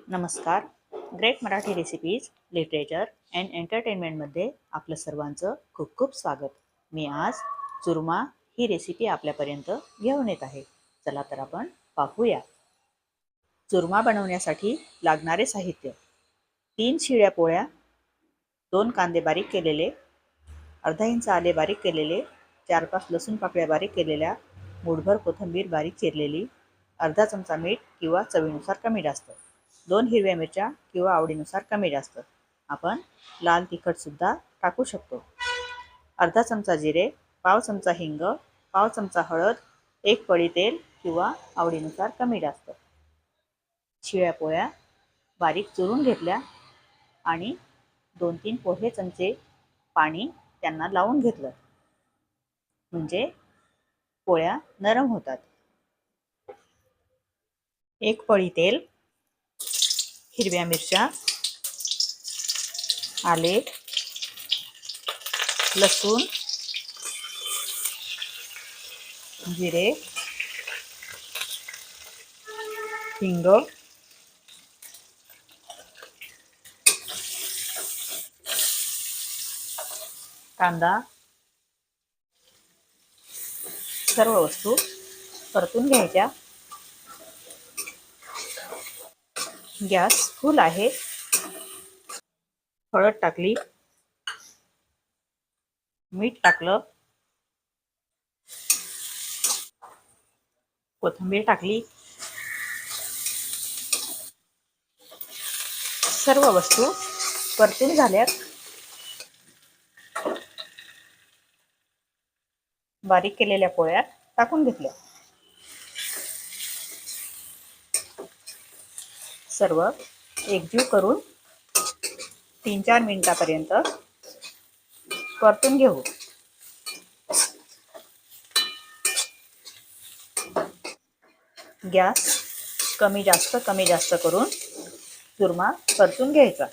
नमस्कार. Great Marathi recipes, literature and एंटरटेनमेंटमध्ये आपलं सर्वांचं खूप खूप स्वागत. मी आज चुरमा ही रेसिपी आपल्यापर्यंत घेऊन येत आहे. चला तर आपण पाहूया. चुरमा बनवण्यासाठी लागणारे साहित्य: 3 शिळ्या पोळ्या, 2 कांदे बारीक केलेले, अर्धा इंच आले बारीक केलेले, 4-5 लसूण पाकळ्या बारीक केलेल्या, मूठभर कोथिंबीर बारीक चिरलेली, अर्धा चमचा मीठ किंवा चवीनुसार कमी जास्त, 2 हिरव्या मिरच्या किंवा आवडीनुसार कमी जास्त. आपण लाल तिखट सुद्धा टाकू शकतो. अर्धा चमचा जिरे, पाव चमचा हिंग, पाव चमचा हळद, 1 पळी तेल किंवा आवडीनुसार कमी जास्त. शिळ्या पोळ्या बारीक चुरून घेतल्या आणि 2-3 पोहे चमचे पाणी त्यांना लावून घेतलं, म्हणजे पोळ्या नरम होतात. 1 पळी तेल, हिरव्या मिरच्या, आले, लसूण, जिरे, हिंग, कांदा, सर्व वस्तू परतून घ्यायच्या. गॅस फुल आहे. हळद टाकली, मीठ टाकलं, कोथिंबीर टाकली. सर्व वस्तू परतून झाल्यात. बारीक केलेल्या पोळ्या टाकून घेतल्या. सर्व एकजीव करून 3-4 मिनिटापर्यंत परतून घेऊ. गॅस कमी जास्त करून चुरमा परतून घ्यायचा.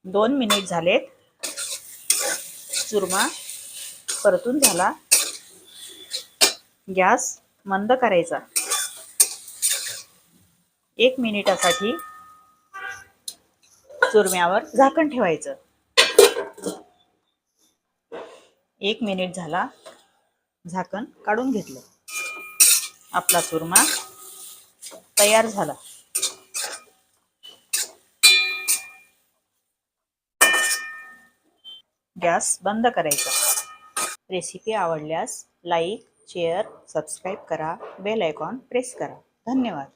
2 मिनिट झालेत. चुरमा परतून झाला. गॅस मंद करायचा. 1 मिनिटासाठी चुरम्यावर झाकण ठेवायचं. 1 मिनिट झाला. झाकण काढून घेतलं. आपला चुरमा तयार झाला. गॅस बंद करायचा. रेसिपी आवडल्यास लाईक, शेअर, सबस्क्राईब करा. बेल आयकॉन प्रेस करा. धन्यवाद.